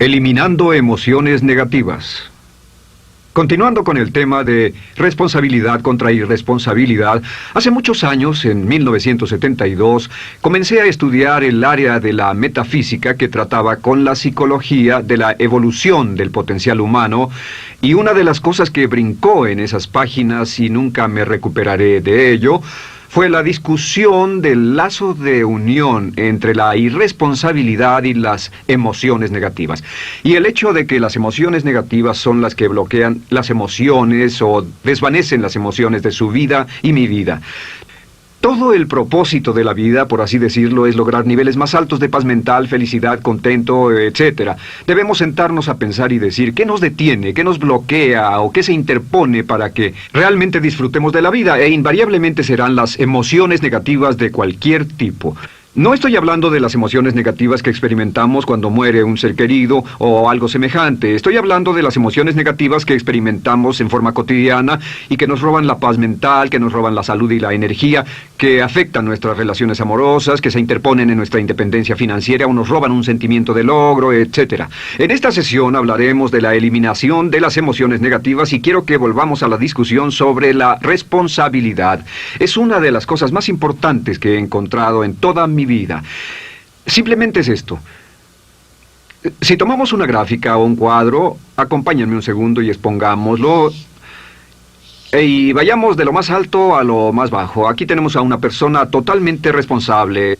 Eliminando emociones negativas. Continuando con el tema de responsabilidad contra irresponsabilidad, hace muchos años, en 1972, comencé a estudiar el área de la metafísica que trataba con la psicología de la evolución del potencial humano, y una de las cosas que brincó en esas páginas, y nunca me recuperaré de ello, fue la discusión del lazo de unión entre la irresponsabilidad y las emociones negativas. Y el hecho de que las emociones negativas son las que bloquean las emociones o desvanecen las emociones de su vida y mi vida. Todo el propósito de la vida, por así decirlo, es lograr niveles más altos de paz mental, felicidad, contento, etc. Debemos sentarnos a pensar y decir qué nos detiene, qué nos bloquea o qué se interpone para que realmente disfrutemos de la vida, e invariablemente serán las emociones negativas de cualquier tipo. No estoy hablando de las emociones negativas que experimentamos cuando muere un ser querido o algo semejante. Estoy hablando de las emociones negativas que experimentamos en forma cotidiana y que nos roban la paz mental, que nos roban la salud y la energía, que afectan nuestras relaciones amorosas, que se interponen en nuestra independencia financiera o nos roban un sentimiento de logro, etc. En esta sesión hablaremos de la eliminación de las emociones negativas y quiero que volvamos a la discusión sobre la responsabilidad. Es una de las cosas más importantes que he encontrado en toda mi vida. Simplemente es esto. Si tomamos una gráfica o un cuadro, acompáñenme un segundo y expongámoslo. Y vayamos de lo más alto a lo más bajo. Aquí tenemos a una persona totalmente responsable.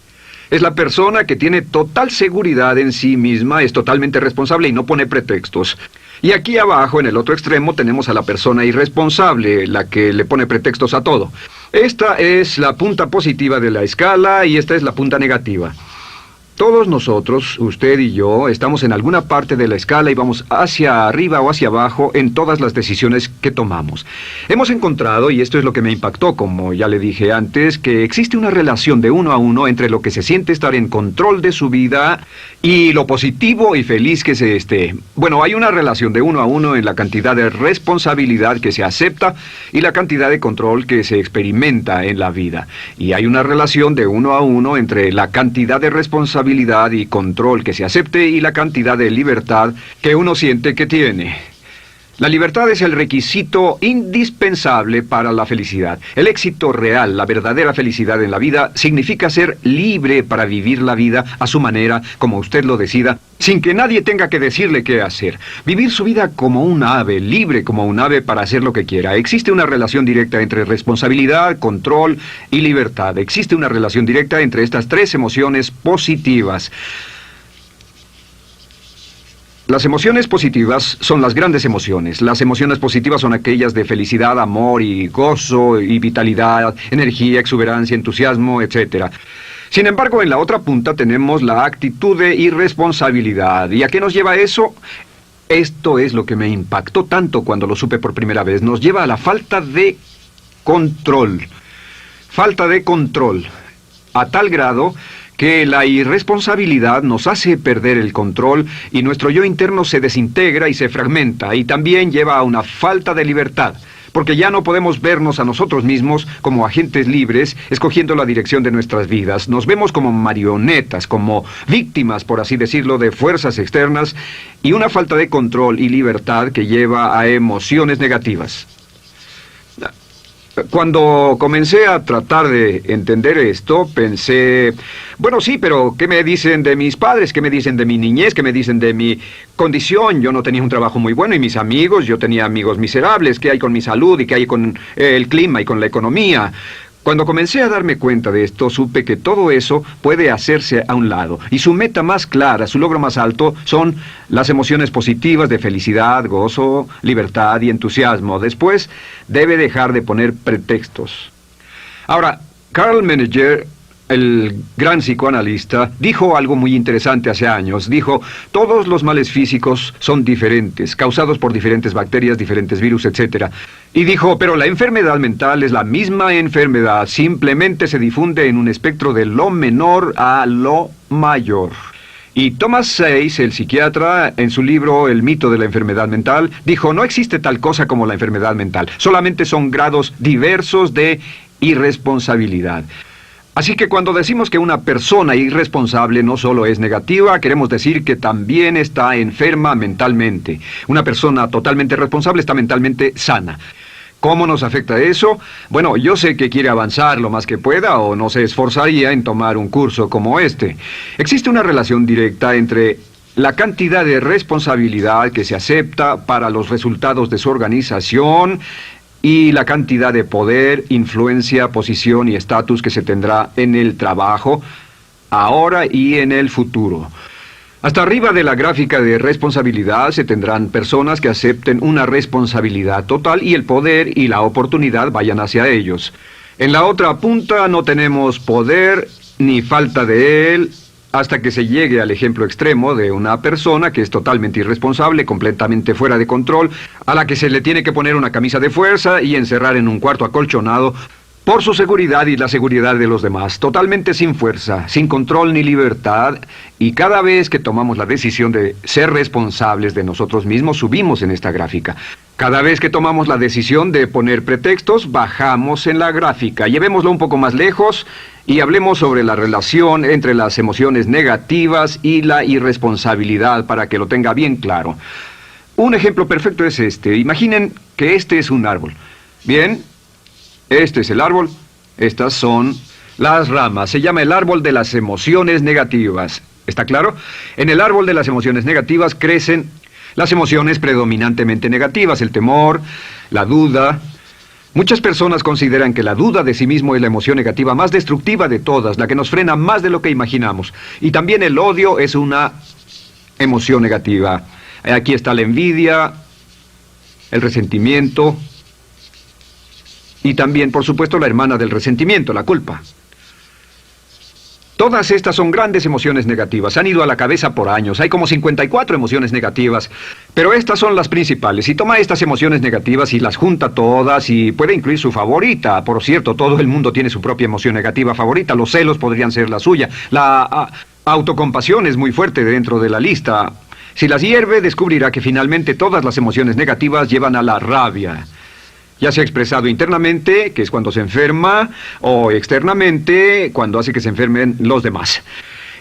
Es la persona que tiene total seguridad en sí misma, es totalmente responsable y no pone pretextos. Y aquí abajo, en el otro extremo, tenemos a la persona irresponsable, la que le pone pretextos a todo. Esta es la punta positiva de la escala y esta es la punta negativa. Todos nosotros, usted y yo, estamos en alguna parte de la escala y vamos hacia arriba o hacia abajo en todas las decisiones que tomamos. Hemos encontrado, y esto es lo que me impactó, como ya le dije antes, que existe una relación de uno a uno entre lo que se siente estar en control de su vida y lo positivo y feliz que se esté. Bueno, hay una relación de uno a uno en la cantidad de responsabilidad que se acepta y la cantidad de control que se experimenta en la vida. Y hay una relación de uno a uno entre la cantidad de responsabilidad y control que se acepte y la cantidad de libertad que uno siente que tiene. La libertad es el requisito indispensable para la felicidad. El éxito real, la verdadera felicidad en la vida, significa ser libre para vivir la vida a su manera, como usted lo decida, sin que nadie tenga que decirle qué hacer. Vivir su vida como un ave, libre como un ave para hacer lo que quiera. Existe una relación directa entre responsabilidad, control y libertad. Existe una relación directa entre estas tres emociones positivas. Las emociones positivas son las grandes emociones. Las emociones positivas son aquellas de felicidad, amor y gozo y vitalidad, energía, exuberancia, entusiasmo, etc. Sin embargo, en la otra punta tenemos la actitud de irresponsabilidad. ¿Y a qué nos lleva eso? Esto es lo que me impactó tanto cuando lo supe por primera vez. Nos lleva a la falta de control. Falta de control. A tal grado que la irresponsabilidad nos hace perder el control y nuestro yo interno se desintegra y se fragmenta, y también lleva a una falta de libertad, porque ya no podemos vernos a nosotros mismos como agentes libres, escogiendo la dirección de nuestras vidas. Nos vemos como marionetas, como víctimas, por así decirlo, de fuerzas externas, y una falta de control y libertad que lleva a emociones negativas. Cuando comencé a tratar de entender esto, pensé, bueno, sí, pero ¿qué me dicen de mis padres? ¿Qué me dicen de mi niñez? ¿Qué me dicen de mi condición? Yo no tenía un trabajo muy bueno y mis amigos, yo tenía amigos miserables. ¿Qué hay con mi salud y qué hay con el clima y con la economía? Cuando comencé a darme cuenta de esto, supe que todo eso puede hacerse a un lado. Y su meta más clara, su logro más alto, son las emociones positivas de felicidad, gozo, libertad y entusiasmo. Después, debe dejar de poner pretextos. Ahora, Carl Menninger, el gran psicoanalista, dijo algo muy interesante hace años. Dijo, todos los males físicos son diferentes, causados por diferentes bacterias, diferentes virus, etc. Y dijo, pero la enfermedad mental es la misma enfermedad, simplemente se difunde en un espectro de lo menor a lo mayor. Y Thomas Sayce, el psiquiatra, en su libro El mito de la enfermedad mental, dijo, no existe tal cosa como la enfermedad mental, solamente son grados diversos de irresponsabilidad. Así que cuando decimos que una persona irresponsable no solo es negativa, queremos decir que también está enferma mentalmente. Una persona totalmente responsable está mentalmente sana. ¿Cómo nos afecta eso? Bueno, yo sé que quiere avanzar lo más que pueda o no se esforzaría en tomar un curso como este. Existe una relación directa entre la cantidad de responsabilidad que se acepta para los resultados de su organización y la cantidad de poder, influencia, posición y estatus que se tendrá en el trabajo, ahora y en el futuro. Hasta arriba de la gráfica de responsabilidad se tendrán personas que acepten una responsabilidad total y el poder y la oportunidad vayan hacia ellos. En la otra punta no tenemos poder ni falta de él, hasta que se llegue al ejemplo extremo de una persona que es totalmente irresponsable, completamente fuera de control, a la que se le tiene que poner una camisa de fuerza y encerrar en un cuarto acolchonado por su seguridad y la seguridad de los demás, totalmente sin fuerza, sin control ni libertad, y cada vez que tomamos la decisión de ser responsables de nosotros mismos, subimos en esta gráfica. Cada vez que tomamos la decisión de poner pretextos, bajamos en la gráfica. Llevémoslo un poco más lejos y hablemos sobre la relación entre las emociones negativas y la irresponsabilidad para que lo tenga bien claro. Un ejemplo perfecto es este. Imaginen que este es un árbol. Bien, este es el árbol. Estas son las ramas. Se llama el árbol de las emociones negativas. ¿Está claro? En el árbol de las emociones negativas crecen las emociones predominantemente negativas, el temor, la duda. Muchas personas consideran que la duda de sí mismo es la emoción negativa más destructiva de todas, la que nos frena más de lo que imaginamos. Y también el odio es una emoción negativa. Aquí está la envidia, el resentimiento y también, por supuesto, la hermana del resentimiento, la culpa. Todas estas son grandes emociones negativas. Han ido a la cabeza por años. Hay como 54 emociones negativas. Pero estas son las principales. Si toma estas emociones negativas y las junta todas y puede incluir su favorita. Por cierto, todo el mundo tiene su propia emoción negativa favorita. Los celos podrían ser la suya. La autocompasión es muy fuerte dentro de la lista. Si las hierve, descubrirá que finalmente todas las emociones negativas llevan a la rabia. Ya sea expresado internamente, que es cuando se enferma, o externamente, cuando hace que se enfermen los demás.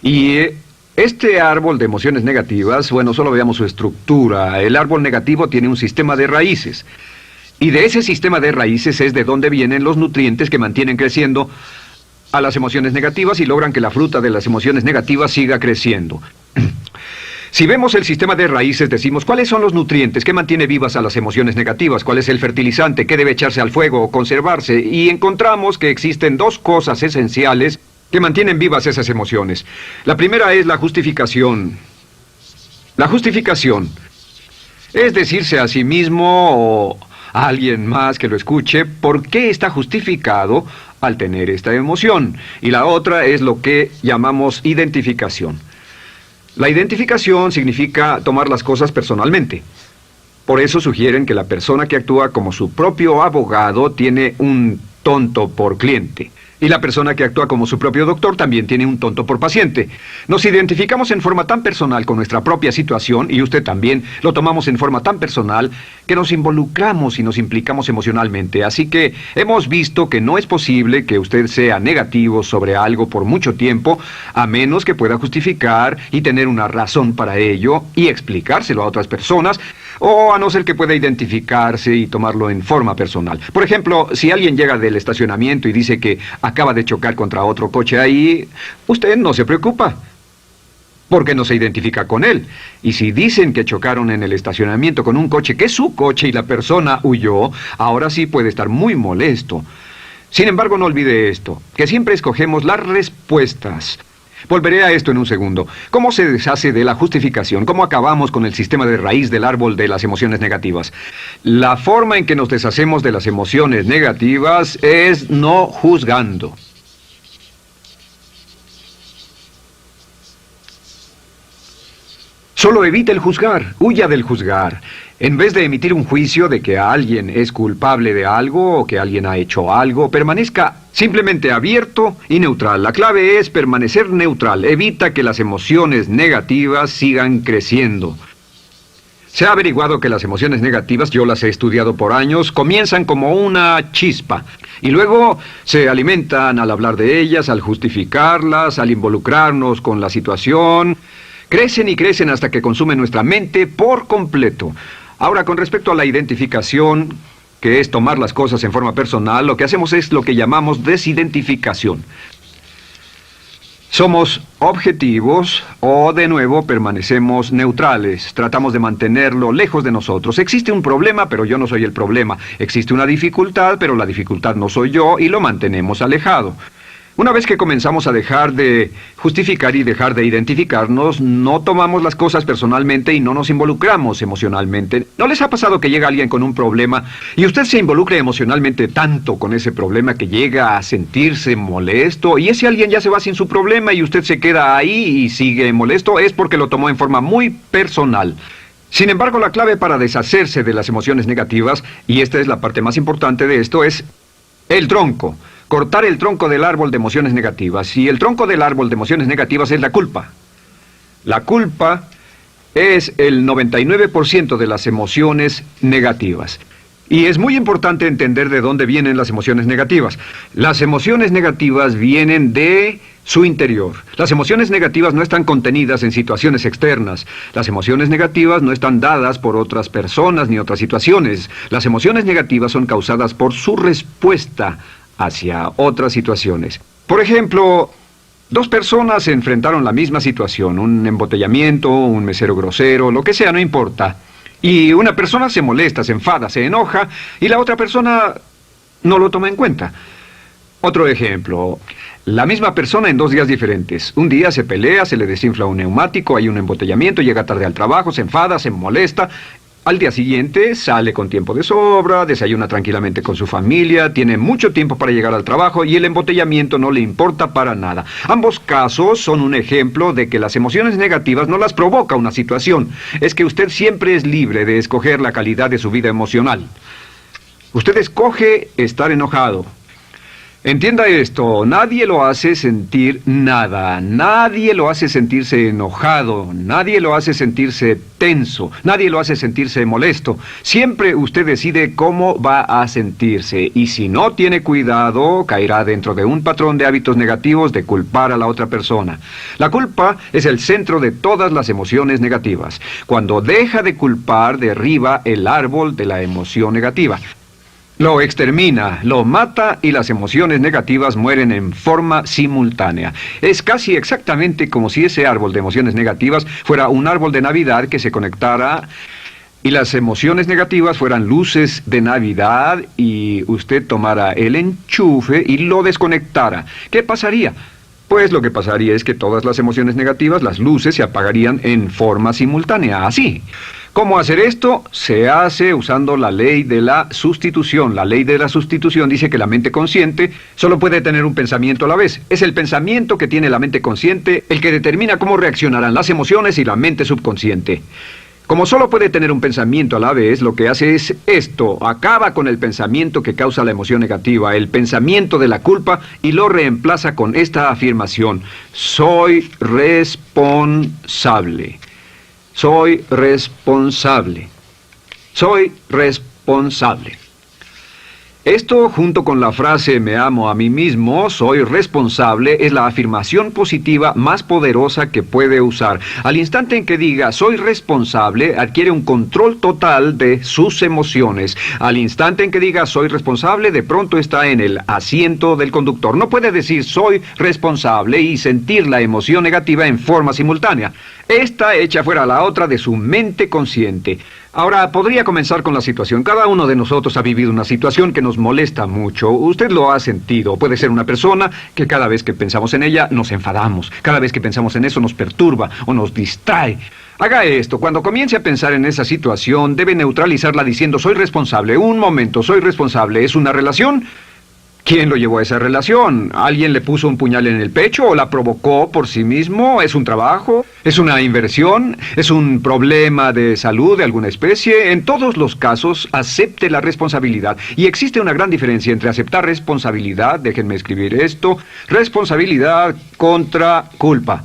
Y este árbol de emociones negativas, bueno, solo veamos su estructura. El árbol negativo tiene un sistema de raíces. Y de ese sistema de raíces es de donde vienen los nutrientes que mantienen creciendo a las emociones negativas y logran que la fruta de las emociones negativas siga creciendo. Si vemos el sistema de raíces, decimos, ¿cuáles son los nutrientes que mantiene vivas a las emociones negativas? ¿Cuál es el fertilizante? ¿Qué debe echarse al fuego o conservarse? Y encontramos que existen dos cosas esenciales que mantienen vivas esas emociones. La primera es la justificación. La justificación es decirse a sí mismo o a alguien más que lo escuche por qué está justificado al tener esta emoción. Y la otra es lo que llamamos identificación. La identificación significa tomar las cosas personalmente. Por eso sugieren que la persona que actúa como su propio abogado tiene un tonto por cliente. Y la persona que actúa como su propio doctor también tiene un tonto por paciente. Nos identificamos en forma tan personal con nuestra propia situación, y usted también, lo tomamos en forma tan personal, que nos involucramos y nos implicamos emocionalmente. Así que hemos visto que no es posible que usted sea negativo sobre algo por mucho tiempo, a menos que pueda justificar y tener una razón para ello y explicárselo a otras personas, o a no ser que pueda identificarse y tomarlo en forma personal. Por ejemplo, si alguien llega del estacionamiento y dice que acaba de chocar contra otro coche ahí, usted no se preocupa, porque no se identifica con él. Y si dicen que chocaron en el estacionamiento con un coche que es su coche y la persona huyó, ahora sí puede estar muy molesto. Sin embargo, no olvide esto, que siempre escogemos las respuestas. Volveré a esto en un segundo. ¿Cómo se deshace de la justificación? ¿Cómo acabamos con el sistema de raíz del árbol de las emociones negativas? La forma en que nos deshacemos de las emociones negativas es no juzgando. Solo evite el juzgar, huya del juzgar. En vez de emitir un juicio de que alguien es culpable de algo o que alguien ha hecho algo, permanezca simplemente abierto y neutral. La clave es permanecer neutral. Evita que las emociones negativas sigan creciendo. Se ha averiguado que las emociones negativas, yo las he estudiado por años, comienzan como una chispa y luego se alimentan al hablar de ellas, al justificarlas, al involucrarnos con la situación. Crecen y crecen hasta que consumen nuestra mente por completo. Ahora, con respecto a la identificación, que es tomar las cosas en forma personal, lo que hacemos es lo que llamamos desidentificación. Somos objetivos o, de nuevo, permanecemos neutrales. Tratamos de mantenerlo lejos de nosotros. Existe un problema, pero yo no soy el problema. Existe una dificultad, pero la dificultad no soy yo, y lo mantenemos alejado. Una vez que comenzamos a dejar de justificar y dejar de identificarnos, no tomamos las cosas personalmente y no nos involucramos emocionalmente. ¿No les ha pasado que llega alguien con un problema y usted se involucre emocionalmente tanto con ese problema que llega a sentirse molesto y ese alguien ya se va sin su problema y usted se queda ahí y sigue molesto? Es porque lo tomó en forma muy personal. Sin embargo, la clave para deshacerse de las emociones negativas, y esta es la parte más importante de esto, es el tronco. Cortar el tronco del árbol de emociones negativas. Y el tronco del árbol de emociones negativas es la culpa. La culpa es el 99% de las emociones negativas. Y es muy importante entender de dónde vienen las emociones negativas. Las emociones negativas vienen de su interior. Las emociones negativas no están contenidas en situaciones externas. Las emociones negativas no están dadas por otras personas ni otras situaciones. Las emociones negativas son causadas por su respuesta hacia otras situaciones. Por ejemplo, dos personas se enfrentaron la misma situación, un embotellamiento, un mesero grosero, lo que sea, no importa. Y una persona se molesta, se enfada, se enoja, y la otra persona no lo toma en cuenta. Otro ejemplo, la misma persona en 2 días diferentes. Un día se pelea, se le desinfla un neumático, hay un embotellamiento, llega tarde al trabajo, se enfada, se molesta. Al día siguiente sale con tiempo de sobra, desayuna tranquilamente con su familia, tiene mucho tiempo para llegar al trabajo y el embotellamiento no le importa para nada. Ambos casos son un ejemplo de que las emociones negativas no las provoca una situación. Es que usted siempre es libre de escoger la calidad de su vida emocional. Usted escoge estar enojado. Entienda esto, nadie lo hace sentir nada, nadie lo hace sentirse enojado, nadie lo hace sentirse tenso, nadie lo hace sentirse molesto. Siempre usted decide cómo va a sentirse y si no tiene cuidado, caerá dentro de un patrón de hábitos negativos de culpar a la otra persona. La culpa es el centro de todas las emociones negativas. Cuando deja de culpar, derriba el árbol de la emoción negativa. Lo extermina, lo mata y las emociones negativas mueren en forma simultánea. Es casi exactamente como si ese árbol de emociones negativas fuera un árbol de Navidad que se conectara y las emociones negativas fueran luces de Navidad y usted tomara el enchufe y lo desconectara. ¿Qué pasaría? Pues lo que pasaría es que todas las emociones negativas, las luces, se apagarían en forma simultánea, así. ¿Cómo hacer esto? Se hace usando la ley de la sustitución. La ley de la sustitución dice que la mente consciente solo puede tener un pensamiento a la vez. Es el pensamiento que tiene la mente consciente el que determina cómo reaccionarán las emociones y la mente subconsciente. Como solo puede tener un pensamiento a la vez, lo que hace es esto: acaba con el pensamiento que causa la emoción negativa, el pensamiento de la culpa, y lo reemplaza con esta afirmación: soy responsable. Soy responsable. Soy responsable. Esto, junto con la frase me amo a mí mismo, soy responsable, es la afirmación positiva más poderosa que puede usar. Al instante en que diga soy responsable, adquiere un control total de sus emociones. Al instante en que diga soy responsable, de pronto está en el asiento del conductor. No puede decir soy responsable y sentir la emoción negativa en forma simultánea. Esta echa fuera la otra de su mente consciente. Ahora, podría comenzar con la situación. Cada uno de nosotros ha vivido una situación que nos molesta mucho. Usted lo ha sentido. Puede ser una persona que cada vez que pensamos en ella nos enfadamos. Cada vez que pensamos en eso nos perturba o nos distrae. Haga esto. Cuando comience a pensar en esa situación, debe neutralizarla diciendo soy responsable. Un momento, soy responsable. ¿Es una relación? ¿Quién lo llevó a esa relación? ¿Alguien le puso un puñal en el pecho o la provocó por sí mismo? ¿Es un trabajo? ¿Es una inversión? ¿Es un problema de salud de alguna especie? En todos los casos, acepte la responsabilidad. Y existe una gran diferencia entre aceptar responsabilidad, déjenme escribir esto, responsabilidad contra culpa.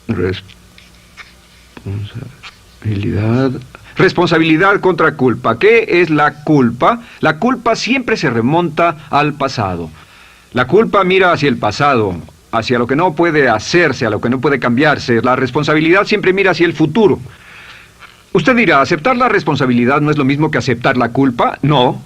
Responsabilidad. Responsabilidad contra culpa. ¿Qué es la culpa? La culpa siempre se remonta al pasado. La culpa mira hacia el pasado, hacia lo que no puede hacerse, a lo que no puede cambiarse. La responsabilidad siempre mira hacia el futuro. Usted dirá, ¿aceptar la responsabilidad no es lo mismo que aceptar la culpa? No.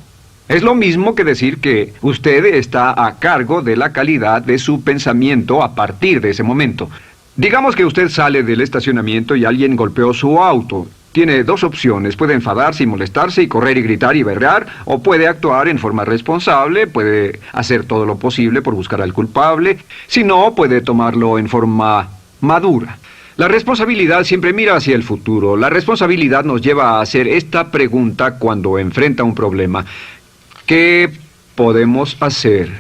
Es lo mismo que decir que usted está a cargo de la calidad de su pensamiento a partir de ese momento. Digamos que usted sale del estacionamiento y alguien golpeó su auto. Tiene dos opciones, puede enfadarse y molestarse y correr y gritar y berrear, o puede actuar en forma responsable, puede hacer todo lo posible por buscar al culpable, si no, puede tomarlo en forma madura. La responsabilidad siempre mira hacia el futuro. La responsabilidad nos lleva a hacer esta pregunta cuando enfrenta un problema. ¿Qué podemos hacer?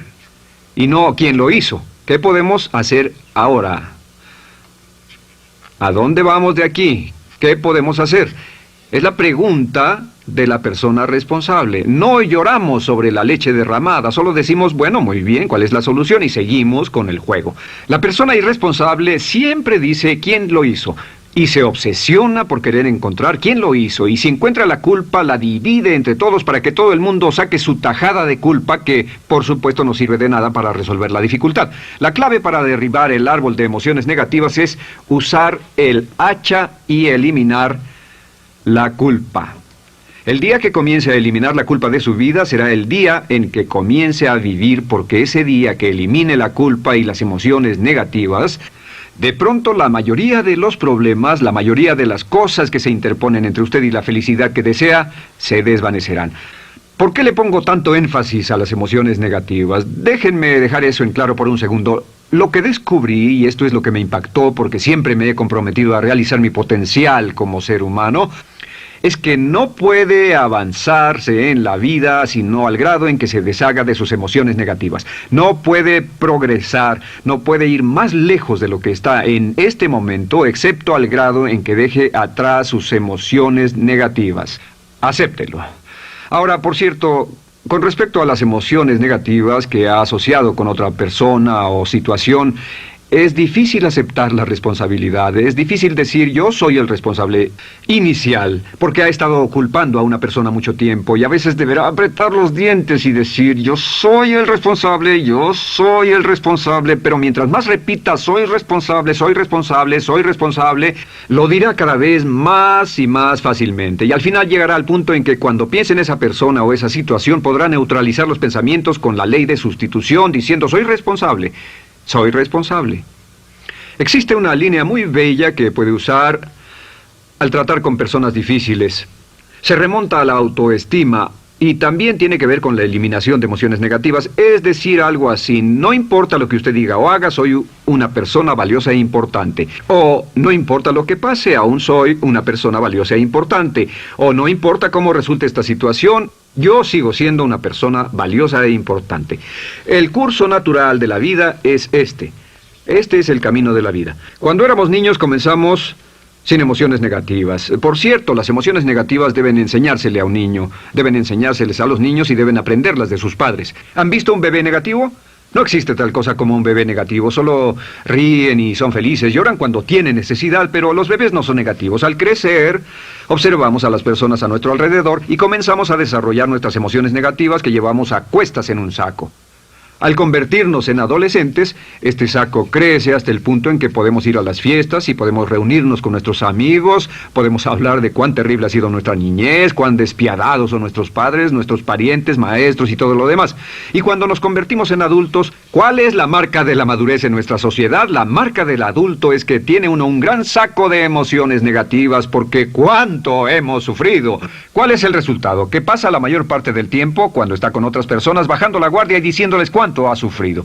Y no quién lo hizo. ¿Qué podemos hacer ahora? ¿A dónde vamos de aquí? ¿Qué podemos hacer? Es la pregunta de la persona responsable. No lloramos sobre la leche derramada, solo decimos, bueno, muy bien, ¿cuál es la solución? Y seguimos con el juego. La persona irresponsable siempre dice quién lo hizo y se obsesiona por querer encontrar quién lo hizo, y si encuentra la culpa la divide entre todos para que todo el mundo saque su tajada de culpa, que por supuesto no sirve de nada para resolver la dificultad. La clave para derribar el árbol de emociones negativas es usar el hacha y eliminar la culpa. El día que comience a eliminar la culpa de su vida será el día en que comience a vivir, porque ese día que elimine la culpa y las emociones negativas, de pronto la mayoría de los problemas, la mayoría de las cosas que se interponen entre usted y la felicidad que desea, se desvanecerán. ¿Por qué le pongo tanto énfasis a las emociones negativas? Déjenme dejar eso en claro por un segundo. Lo que descubrí, y esto es lo que me impactó porque siempre me he comprometido a realizar mi potencial como ser humano, es que no puede avanzarse en la vida sino al grado en que se deshaga de sus emociones negativas. No puede progresar, no puede ir más lejos de lo que está en este momento, excepto al grado en que deje atrás sus emociones negativas. Acéptelo. Ahora, por cierto, con respecto a las emociones negativas que ha asociado con otra persona o situación, es difícil aceptar la responsabilidad, es difícil decir yo soy el responsable inicial, porque ha estado culpando a una persona mucho tiempo y a veces deberá apretar los dientes y decir yo soy el responsable, pero mientras más repita soy responsable, lo dirá cada vez más y más fácilmente, y al final llegará al punto en que cuando piense en esa persona o esa situación podrá neutralizar los pensamientos con la ley de sustitución diciendo soy responsable. Existe una línea muy bella que puede usar al tratar con personas difíciles. Se remonta a la autoestima y también tiene que ver con la eliminación de emociones negativas. Es decir, algo así, no importa lo que usted diga o haga, soy una persona valiosa e importante. O no importa lo que pase, aún soy una persona valiosa e importante. O no importa cómo resulte esta situación, yo sigo siendo una persona valiosa e importante. El curso natural de la vida es este. Este es el camino de la vida. Cuando éramos niños comenzamos sin emociones negativas. Por cierto, las emociones negativas deben enseñársele a un niño, deben enseñárseles a los niños y deben aprenderlas de sus padres. ¿Han visto un bebé negativo? No existe tal cosa como un bebé negativo, solo ríen y son felices, lloran cuando tienen necesidad, pero los bebés no son negativos. Al crecer, observamos a las personas a nuestro alrededor y comenzamos a desarrollar nuestras emociones negativas que llevamos a cuestas en un saco. Al convertirnos en adolescentes, este saco crece hasta el punto en que podemos ir a las fiestas y podemos reunirnos con nuestros amigos, podemos hablar de cuán terrible ha sido nuestra niñez, cuán despiadados son nuestros padres, nuestros parientes, maestros y todo lo demás. Y cuando nos convertimos en adultos, ¿cuál es la marca de la madurez en nuestra sociedad? La marca del adulto es que tiene uno un gran saco de emociones negativas porque ¿cuánto hemos sufrido? ¿Cuál es el resultado? Que pasa la mayor parte del tiempo cuando está con otras personas bajando la guardia y diciéndoles cuánto ha sufrido.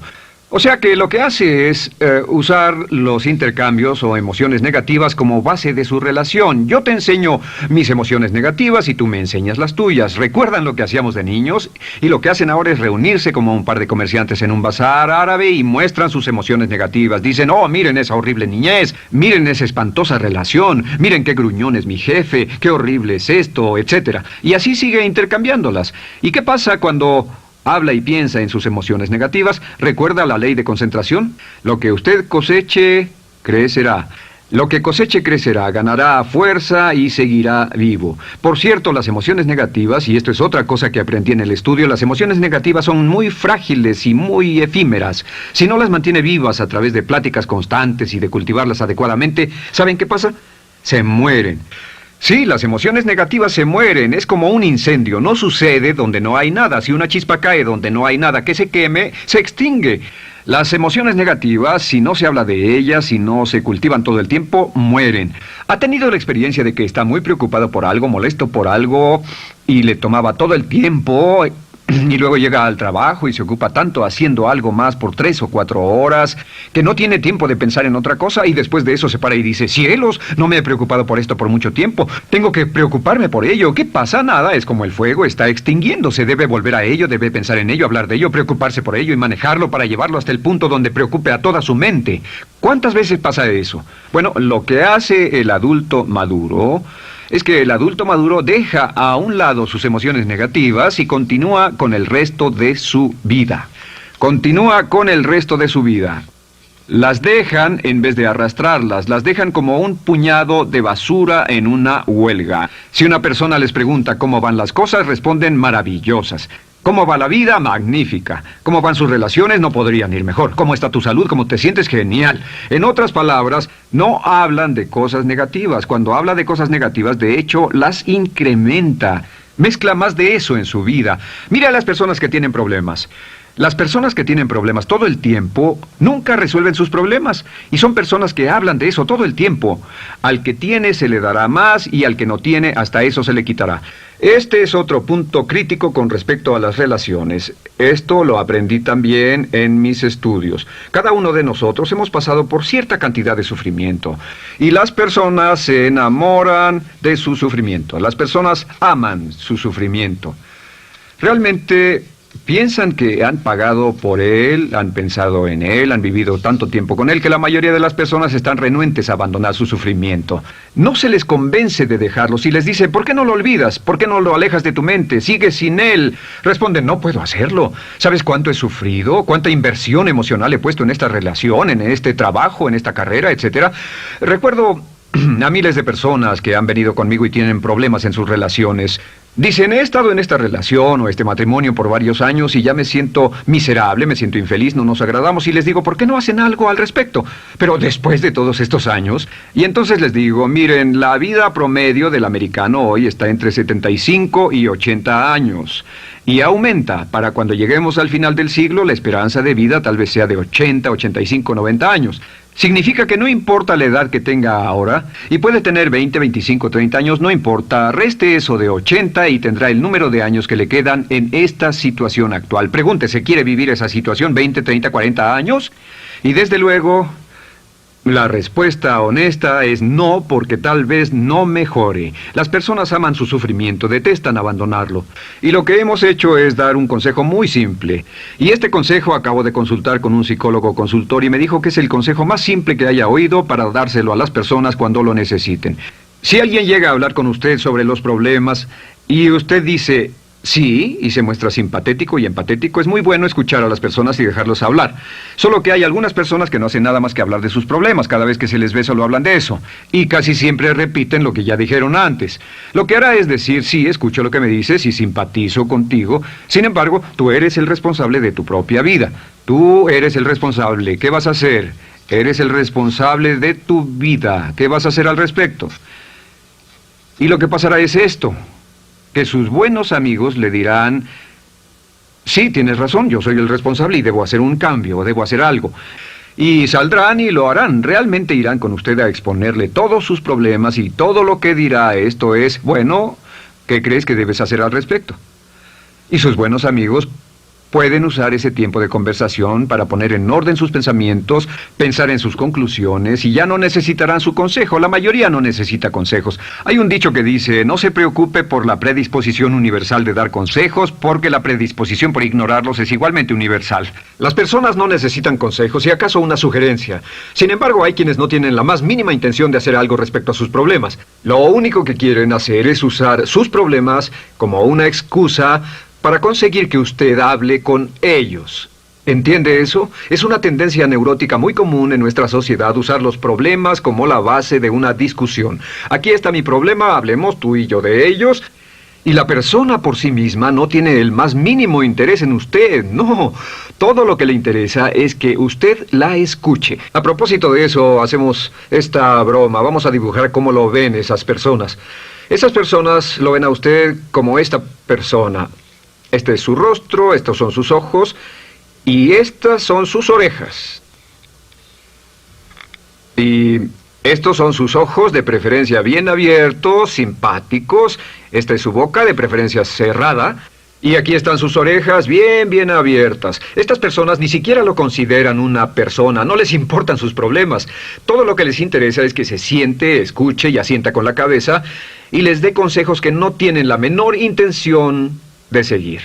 O sea que lo que hace es usar los intercambios o emociones negativas como base de su relación. Yo te enseño mis emociones negativas y tú me enseñas las tuyas. ¿Recuerdan lo que hacíamos de niños? Y lo que hacen ahora es reunirse como un par de comerciantes en un bazar árabe y muestran sus emociones negativas. Dicen, oh, miren esa horrible niñez, miren esa espantosa relación, miren qué gruñón es mi jefe, qué horrible es esto, etc. Y así sigue intercambiándolas. ¿Y qué pasa cuando habla y piensa en sus emociones negativas? ¿Recuerda la ley de concentración? Lo que usted coseche, crecerá. Lo que coseche crecerá, ganará fuerza y seguirá vivo. Por cierto, las emociones negativas, y esto es otra cosa que aprendí en el estudio, las emociones negativas son muy frágiles y muy efímeras. Si no las mantiene vivas a través de pláticas constantes y de cultivarlas adecuadamente, ¿saben qué pasa? Se mueren. Sí, las emociones negativas se mueren, es como un incendio, no sucede donde no hay nada. Si una chispa cae donde no hay nada que se queme, se extingue. Las emociones negativas, si no se habla de ellas, si no se cultivan todo el tiempo, mueren. ¿Ha tenido la experiencia de que está muy preocupado por algo, molesto por algo, y le tomaba todo el tiempo, y luego llega al trabajo y se ocupa tanto haciendo algo más por 3 o 4 horas, que no tiene tiempo de pensar en otra cosa, y después de eso se para y dice, cielos, no me he preocupado por esto por mucho tiempo, tengo que preocuparme por ello? ¿Qué pasa? Nada, es como el fuego, está extinguiéndose, debe volver a ello, debe pensar en ello, hablar de ello, preocuparse por ello y manejarlo para llevarlo hasta el punto donde preocupe a toda su mente. ¿Cuántas veces pasa eso? Bueno, lo que hace el adulto maduro es que el adulto maduro deja a un lado sus emociones negativas y continúa con el resto de su vida. Continúa con el resto de su vida. Las dejan en vez de arrastrarlas, las dejan como un puñado de basura en una huelga. Si una persona les pregunta cómo van las cosas, responden maravillosas. ¿Cómo va la vida? Magnífica. ¿Cómo van sus relaciones? No podrían ir mejor. ¿Cómo está tu salud? ¿Cómo te sientes? Genial. En otras palabras, no hablan de cosas negativas. Cuando habla de cosas negativas, de hecho, las incrementa. Mezcla más de eso en su vida. Mira a las personas que tienen problemas. Las personas que tienen problemas todo el tiempo nunca resuelven sus problemas, y son personas que hablan de eso todo el tiempo. Al que tiene se le dará más, y al que no tiene hasta eso se le quitará. Este es otro punto crítico con respecto a las relaciones. Esto lo aprendí también en mis estudios. Cada uno de nosotros hemos pasado por cierta cantidad de sufrimiento, y las personas se enamoran de su sufrimiento. Las personas aman su sufrimiento. Realmente piensan que han pagado por él, han pensado en él, han vivido tanto tiempo con él, que la mayoría de las personas están renuentes a abandonar su sufrimiento. No se les convence de dejarlo. Si les dice, ¿por qué no lo olvidas? ¿Por qué no lo alejas de tu mente? ¿Sigues sin él? Responden, no puedo hacerlo. ¿Sabes cuánto he sufrido? ¿Cuánta inversión emocional he puesto en esta relación, en este trabajo, en esta carrera, etcétera? Recuerdo a miles de personas que han venido conmigo y tienen problemas en sus relaciones. Dicen, he estado en esta relación o este matrimonio por varios años y ya me siento miserable, me siento infeliz, no nos agradamos, y les digo, ¿por qué no hacen algo al respecto? Pero después de todos estos años, y entonces les digo, miren, la vida promedio del americano hoy está entre 75 y 80 años. Y aumenta. Para cuando lleguemos al final del siglo, la esperanza de vida tal vez sea de 80, 85, 90 años. Significa que no importa la edad que tenga ahora, y puede tener 20, 25, 30 años, no importa, reste eso de 80 y tendrá el número de años que le quedan en esta situación actual. Pregúntese, ¿quiere vivir esa situación 20, 30, 40 años? Y desde luego, la respuesta honesta es no, porque tal vez no mejore. Las personas aman su sufrimiento, detestan abandonarlo. Y lo que hemos hecho es dar un consejo muy simple. Y este consejo acabo de consultar con un psicólogo consultor y me dijo que es el consejo más simple que haya oído para dárselo a las personas cuando lo necesiten. Si alguien llega a hablar con usted sobre los problemas y usted dice sí, y se muestra simpatético y empatético, es muy bueno escuchar a las personas y dejarlos hablar. Solo que hay algunas personas que no hacen nada más que hablar de sus problemas. Cada vez que se les ve solo hablan de eso. Y casi siempre repiten lo que ya dijeron antes. Lo que hará es decir, sí, escucho lo que me dices y simpatizo contigo. Sin embargo, tú eres el responsable de tu propia vida. Tú eres el responsable. ¿Qué vas a hacer? Eres el responsable de tu vida. ¿Qué vas a hacer al respecto? Y lo que pasará es esto, que sus buenos amigos le dirán, sí, tienes razón, yo soy el responsable y debo hacer un cambio, debo hacer algo. Y saldrán y lo harán, realmente irán con usted a exponerle todos sus problemas y todo lo que dirá esto es, bueno, ¿qué crees que debes hacer al respecto? Y sus buenos amigos pueden usar ese tiempo de conversación para poner en orden sus pensamientos, pensar en sus conclusiones, y ya no necesitarán su consejo. La mayoría no necesita consejos. Hay un dicho que dice, no se preocupe por la predisposición universal de dar consejos, porque la predisposición por ignorarlos es igualmente universal. Las personas no necesitan consejos, y acaso una sugerencia. Sin embargo, hay quienes no tienen la más mínima intención de hacer algo respecto a sus problemas. Lo único que quieren hacer es usar sus problemas como una excusa para conseguir que usted hable con ellos. ¿Entiende eso? Es una tendencia neurótica muy común en nuestra sociedad usar los problemas como la base de una discusión. Aquí está mi problema, hablemos tú y yo de ellos. Y la persona por sí misma no tiene el más mínimo interés en usted, no. Todo lo que le interesa es que usted la escuche. A propósito de eso, hacemos esta broma. Vamos a dibujar cómo lo ven esas personas. Esas personas lo ven a usted como esta persona. Este es su rostro, estos son sus ojos y estas son sus orejas. Y estos son sus ojos, de preferencia bien abiertos, simpáticos. Esta es su boca, de preferencia cerrada. Y aquí están sus orejas bien abiertas. Estas personas ni siquiera lo consideran una persona, no les importan sus problemas. Todo lo que les interesa es que se siente, escuche y asienta con la cabeza y les dé consejos que no tienen la menor intención de seguir.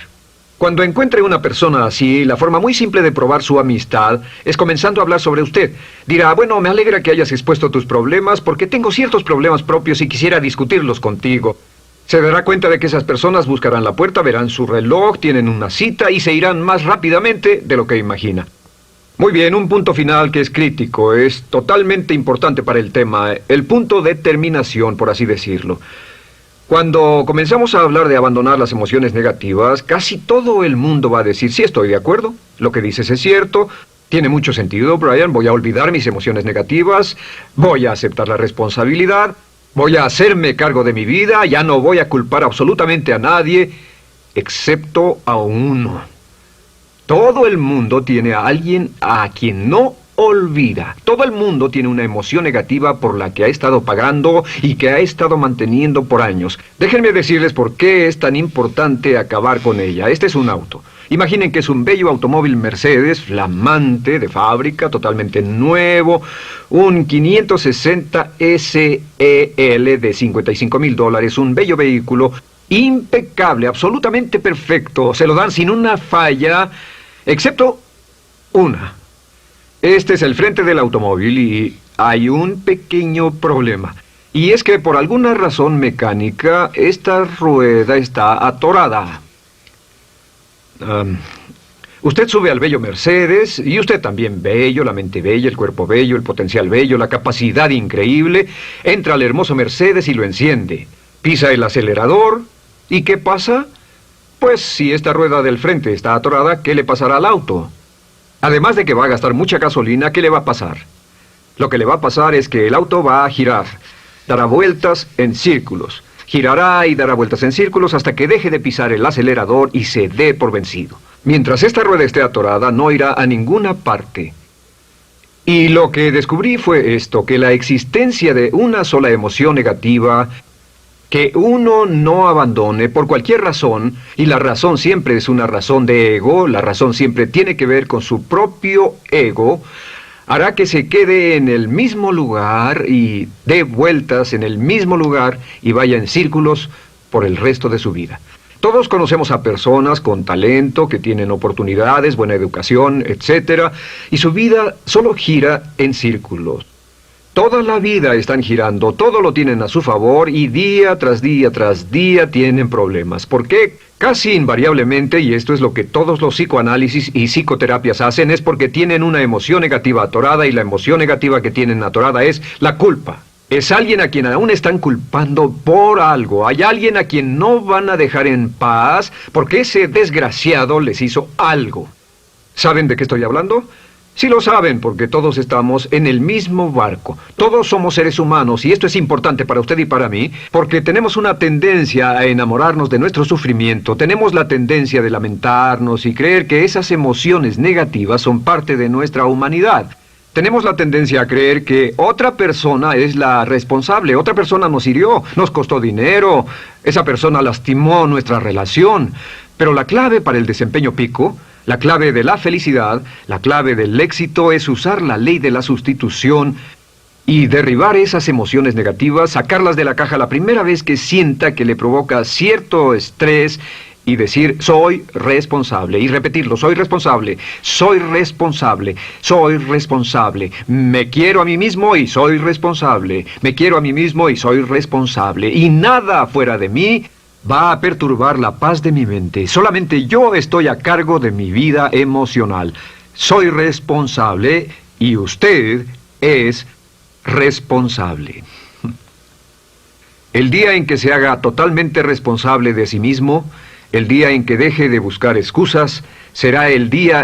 Cuando encuentre una persona así, la forma muy simple de probar su amistad es comenzando a hablar sobre usted. Dirá, bueno, me alegra que hayas expuesto tus problemas porque tengo ciertos problemas propios y quisiera discutirlos contigo. Se dará cuenta de que esas personas buscarán la puerta, verán su reloj, tienen una cita y se irán más rápidamente de lo que imagina. Muy bien, un punto final que es crítico, es totalmente importante para el tema, el punto de terminación, por así decirlo. Cuando comenzamos a hablar de abandonar las emociones negativas, casi todo el mundo va a decir, sí, estoy de acuerdo, lo que dices es cierto, tiene mucho sentido, Brian, voy a olvidar mis emociones negativas, voy a aceptar la responsabilidad, voy a hacerme cargo de mi vida, ya no voy a culpar absolutamente a nadie, excepto a uno. Todo el mundo tiene a alguien a quien no olvida. Todo el mundo tiene una emoción negativa por la que ha estado pagando y que ha estado manteniendo por años. Déjenme decirles por qué es tan importante acabar con ella. Este es un auto. Imaginen que es un bello automóvil Mercedes, flamante, de fábrica, totalmente nuevo, un 560 SEL de $55,000, un bello vehículo, impecable, absolutamente perfecto. Se lo dan sin una falla, excepto una. Este es el frente del automóvil y hay un pequeño problema. Y es que por alguna razón mecánica, esta rueda está atorada. Usted sube al bello Mercedes, y usted también bello, la mente bella, el cuerpo bello, el potencial bello, la capacidad increíble. Entra al hermoso Mercedes y lo enciende. Pisa el acelerador, ¿y qué pasa? Pues si esta rueda del frente está atorada, ¿qué le pasará al auto? Además de que va a gastar mucha gasolina, ¿qué le va a pasar? Lo que le va a pasar es que el auto va a girar, dará vueltas en círculos. Girará y dará vueltas en círculos hasta que deje de pisar el acelerador y se dé por vencido. Mientras esta rueda esté atorada, no irá a ninguna parte. Y lo que descubrí fue esto, que la existencia de una sola emoción negativa que uno no abandone por cualquier razón, y la razón siempre es una razón de ego, la razón siempre tiene que ver con su propio ego, hará que se quede en el mismo lugar y dé vueltas en el mismo lugar y vaya en círculos por el resto de su vida. Todos conocemos a personas con talento, que tienen oportunidades, buena educación, etc., y su vida solo gira en círculos. Toda la vida están girando, todo lo tienen a su favor y día tras día tras día tienen problemas. ¿Por qué? Casi invariablemente, y esto es lo que todos los psicoanálisis y psicoterapias hacen, es porque tienen una emoción negativa atorada y la emoción negativa que tienen atorada es la culpa. Es alguien a quien aún están culpando por algo. Hay alguien a quien no van a dejar en paz porque ese desgraciado les hizo algo. ¿Saben de qué estoy hablando? Sí lo saben, porque todos estamos en el mismo barco. Todos somos seres humanos, y esto es importante para usted y para mí, porque tenemos una tendencia a enamorarnos de nuestro sufrimiento. Tenemos la tendencia de lamentarnos y creer que esas emociones negativas son parte de nuestra humanidad. Tenemos la tendencia a creer que otra persona es la responsable, otra persona nos hirió, nos costó dinero, esa persona lastimó nuestra relación. Pero la clave para el desempeño pico, la clave de la felicidad, la clave del éxito es usar la ley de la sustitución y derribar esas emociones negativas, sacarlas de la caja la primera vez que sienta que le provoca cierto estrés y decir, soy responsable, y repetirlo, soy responsable, soy responsable, soy responsable, me quiero a mí mismo y soy responsable, me quiero a mí mismo y soy responsable, y nada fuera de mí va a perturbar la paz de mi mente. Solamente yo estoy a cargo de mi vida emocional. Soy responsable y usted es responsable. El día en que se haga totalmente responsable de sí mismo, el día en que deje de buscar excusas, será el día